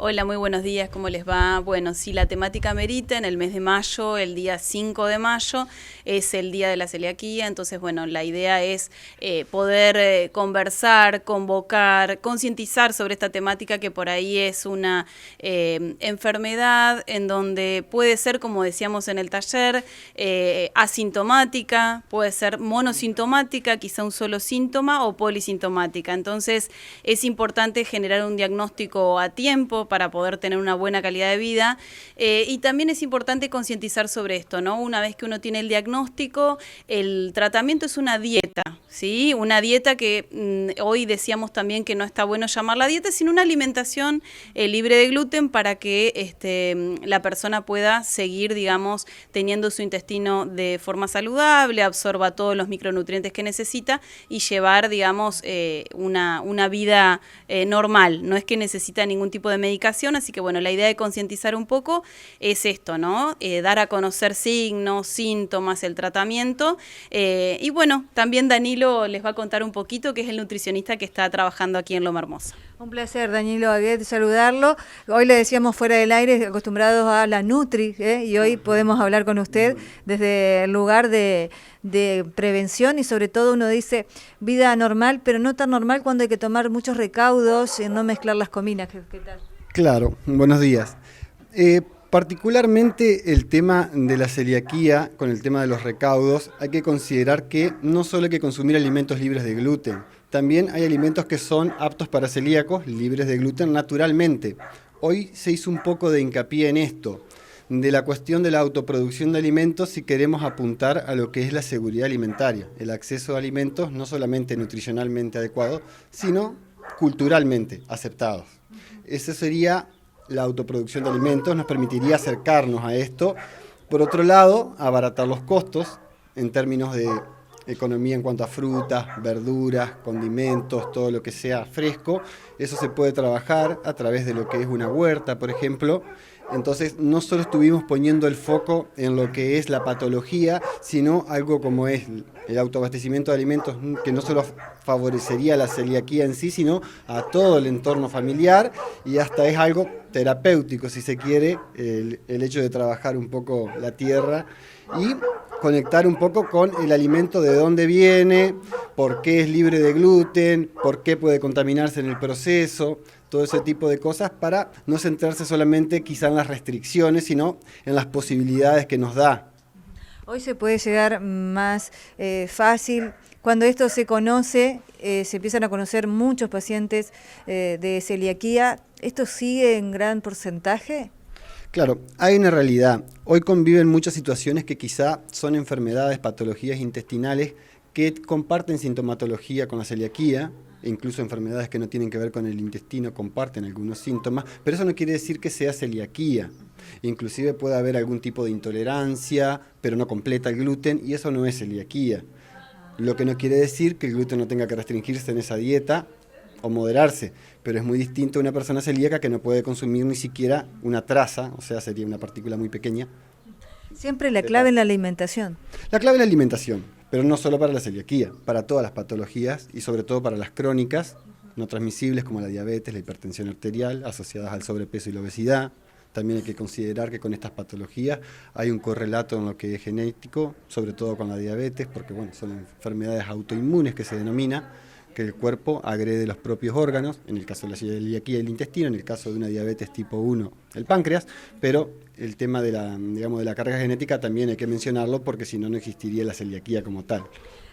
Hola, muy buenos días, ¿cómo les va? Bueno, sí, la temática amerita en el mes de mayo, el día 5 de mayo, es el día de la celiaquía, entonces, bueno, la idea es poder conversar, convocar, concientizar sobre esta temática que por ahí es una enfermedad en donde puede ser, como decíamos en el taller, asintomática, puede ser monosintomática, quizá un solo síntoma, o polisintomática. Entonces, es importante generar un diagnóstico a tiempo para poder tener una buena calidad de vida, y también es importante concientizar sobre esto, ¿no? Una vez que uno tiene el diagnóstico, el tratamiento es una dieta, ¿sí? Una dieta que hoy decíamos también que no está bueno llamarla dieta, sino una alimentación libre de gluten para que la persona pueda seguir, digamos, teniendo su intestino de forma saludable, absorba todos los micronutrientes que necesita y llevar, digamos, una vida normal. No es que necesita ningún tipo de medicación, así que bueno, la idea de concientizar un poco es esto, ¿no? Dar a conocer signos, síntomas, el tratamiento, y bueno, también Danilo les va a contar un poquito, que es el nutricionista que está trabajando aquí en Loma Hermosa. Un placer, Danilo Aguet, saludarlo. Hoy le decíamos fuera del aire, acostumbrados a la Nutri, y hoy podemos hablar con usted desde el lugar de prevención y sobre todo uno dice vida normal, pero no tan normal cuando hay que tomar muchos recaudos y no mezclar las comidas. ¿Qué tal? Claro, buenos días. Particularmente el tema de la celiaquía, con el tema de los recaudos, hay que considerar que no solo hay que consumir alimentos libres de gluten, también hay alimentos que son aptos para celíacos, libres de gluten naturalmente. Hoy se hizo un poco de hincapié en esto, de la cuestión de la autoproducción de alimentos si queremos apuntar a lo que es la seguridad alimentaria, el acceso a alimentos no solamente nutricionalmente adecuados, sino culturalmente aceptados. Esa sería la autoproducción de alimentos, nos permitiría acercarnos a esto. Por otro lado, abaratar los costos en términos de economía en cuanto a frutas, verduras, condimentos, todo lo que sea fresco. Eso se puede trabajar a través de lo que es una huerta, por ejemplo. Entonces, no solo estuvimos poniendo el foco en lo que es la patología, sino algo como es el autoabastecimiento de alimentos, que no solo favorecería la celiaquía en sí, sino a todo el entorno familiar, y hasta es algo terapéutico, si se quiere, el hecho de trabajar un poco la tierra y conectar un poco con el alimento, de dónde viene, por qué es libre de gluten, por qué puede contaminarse en el proceso, todo ese tipo de cosas, para no centrarse solamente quizá en las restricciones, sino en las posibilidades que nos da. Hoy se puede llegar más fácil. Cuando esto se conoce, se empiezan a conocer muchos pacientes de celiaquía. ¿Esto sigue en gran porcentaje? Claro, hay una realidad. Hoy conviven muchas situaciones que quizá son enfermedades, patologías intestinales que comparten sintomatología con la celiaquía, e incluso enfermedades que no tienen que ver con el intestino comparten algunos síntomas, pero eso no quiere decir que sea celiaquía. Inclusive puede haber algún tipo de intolerancia, pero no completa el gluten, y eso no es celiaquía. Lo que no quiere decir que el gluten no tenga que restringirse en esa dieta o moderarse, pero es muy distinto a una persona celíaca que no puede consumir ni siquiera una traza, o sea, sería una partícula muy pequeña. Siempre la clave en la alimentación. La clave es la alimentación, pero no solo para la celiaquía, para todas las patologías y sobre todo para las crónicas, no transmisibles como la diabetes, la hipertensión arterial, asociadas al sobrepeso y la obesidad. También hay que considerar que con estas patologías hay un correlato en lo que es genético, sobre todo con la diabetes, porque bueno, son enfermedades autoinmunes que se denomina, que el cuerpo agrede los propios órganos, en el caso de la celiaquía el intestino, en el caso de una diabetes tipo 1 el páncreas, pero el tema de la carga genética también hay que mencionarlo porque si no, no existiría la celiaquía como tal.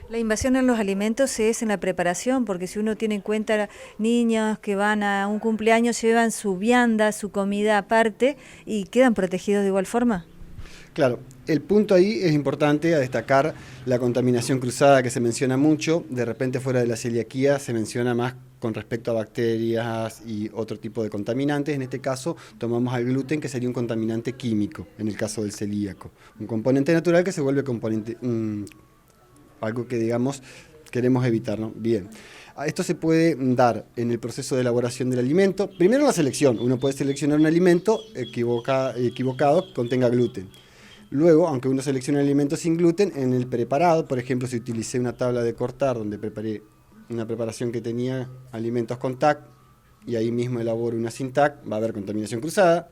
La invasión en los alimentos es en la preparación, porque si uno tiene en cuenta niños que van a un cumpleaños, llevan su vianda, su comida aparte y quedan protegidos de igual forma. Claro, el punto ahí es importante a destacar la contaminación cruzada que se menciona mucho. De repente fuera de la celiaquía se menciona más con respecto a bacterias y otro tipo de contaminantes. En este caso tomamos al gluten, que sería un contaminante químico en el caso del celíaco. Un componente natural que se vuelve componente, algo que digamos queremos evitar, ¿no? Bien. Esto se puede dar en el proceso de elaboración del alimento. Primero la selección. Uno puede seleccionar un alimento equivocado que contenga gluten. Luego, aunque uno seleccione alimentos sin gluten, en el preparado, por ejemplo, si utilicé una tabla de cortar donde preparé una preparación que tenía alimentos con TAC, y ahí mismo elaboro una Sintac, va a haber contaminación cruzada.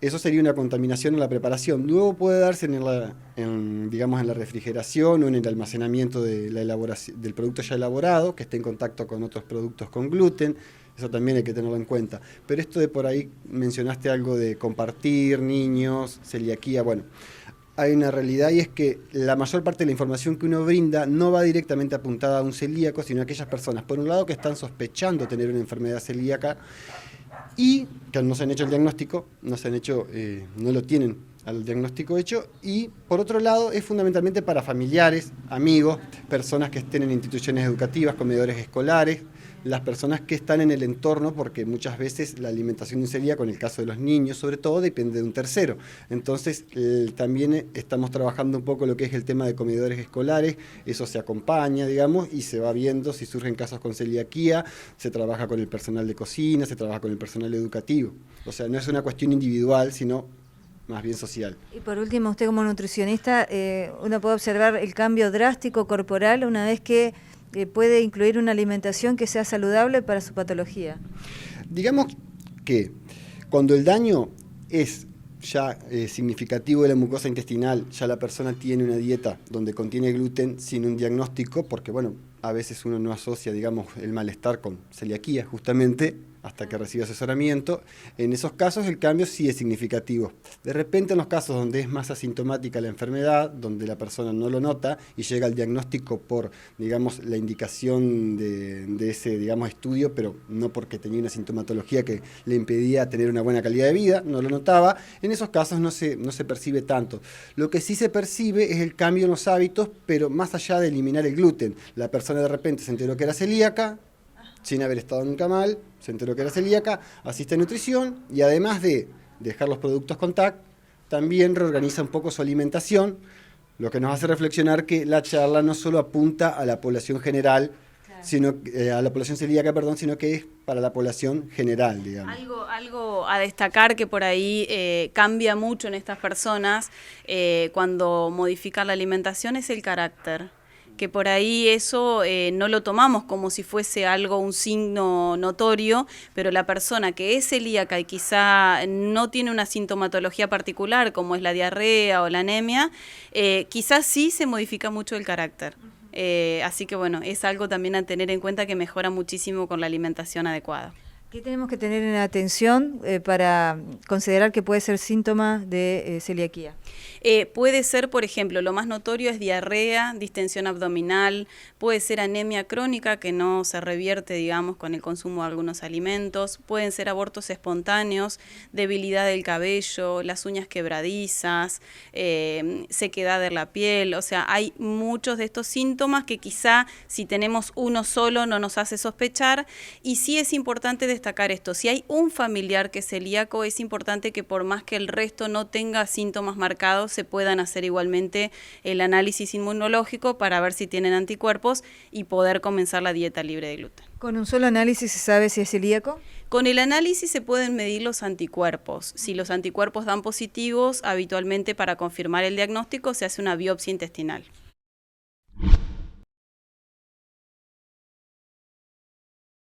Eso sería una contaminación en la preparación. Luego puede darse digamos, en la refrigeración o en el almacenamiento de la elaboración, del producto ya elaborado, que esté en contacto con otros productos con gluten. Eso también hay que tenerlo en cuenta. Pero esto de por ahí, mencionaste algo de compartir, niños, celiaquía, bueno, hay una realidad y es que la mayor parte de la información que uno brinda no va directamente apuntada a un celíaco, sino a aquellas personas, por un lado, que están sospechando tener una enfermedad celíaca y que no se han hecho el diagnóstico, no lo tienen al diagnóstico hecho, y por otro lado es fundamentalmente para familiares, amigos, personas que estén en instituciones educativas, comedores escolares, las personas que están en el entorno, porque muchas veces la alimentación de un celíaco, en el caso de los niños sobre todo, depende de un tercero. Entonces también estamos trabajando un poco lo que es el tema de comedores escolares, eso se acompaña, digamos, y se va viendo si surgen casos con celiaquía, se trabaja con el personal de cocina, se trabaja con el personal educativo. O sea, no es una cuestión individual, sino más bien social. Y por último, usted como nutricionista, uno puede observar el cambio drástico corporal una vez que puede incluir una alimentación que sea saludable para su patología. Digamos que cuando el daño es ya significativo de la mucosa intestinal, ya la persona tiene una dieta donde contiene gluten sin un diagnóstico, porque bueno, a veces uno no asocia, digamos, el malestar con celiaquía justamente, hasta que recibe asesoramiento. En esos casos el cambio sí es significativo. De repente en los casos donde es más asintomática la enfermedad, donde la persona no lo nota y llega al diagnóstico por, digamos, la indicación de ese, digamos, estudio, pero no porque tenía una sintomatología que le impedía tener una buena calidad de vida, no lo notaba, en esos casos no se percibe tanto. Lo que sí se percibe es el cambio en los hábitos, pero más allá de eliminar el gluten. La persona de repente se enteró que era celíaca, sin haber estado nunca mal, se enteró que era celíaca, asiste a nutrición y además de dejar los productos con TAC, también reorganiza un poco su alimentación, lo que nos hace reflexionar que la charla no solo apunta a la población general, claro, sino a la población celíaca, perdón, sino que es para la población general, digamos. Algo a destacar que por ahí cambia mucho en estas personas cuando modifican la alimentación es el carácter. Que por ahí eso no lo tomamos como si fuese algo, un signo notorio, pero la persona que es celíaca y quizá no tiene una sintomatología particular como es la diarrea o la anemia, quizás sí se modifica mucho el carácter. Así que bueno, es algo también a tener en cuenta que mejora muchísimo con la alimentación adecuada. ¿Qué tenemos que tener en atención para considerar que puede ser síntoma de celiaquía? Puede ser, por ejemplo, lo más notorio es diarrea, distensión abdominal, puede ser anemia crónica que no se revierte, digamos, con el consumo de algunos alimentos, pueden ser abortos espontáneos, debilidad del cabello, las uñas quebradizas, sequedad de la piel, o sea, hay muchos de estos síntomas que quizá si tenemos uno solo no nos hace sospechar, y sí es importante destacar esto, si hay un familiar que es celíaco, es importante que por más que el resto no tenga síntomas marcados, se puedan hacer igualmente el análisis inmunológico para ver si tienen anticuerpos y poder comenzar la dieta libre de gluten. ¿Con un solo análisis se sabe si es celíaco? Con el análisis se pueden medir los anticuerpos. Si los anticuerpos dan positivos, habitualmente para confirmar el diagnóstico se hace una biopsia intestinal.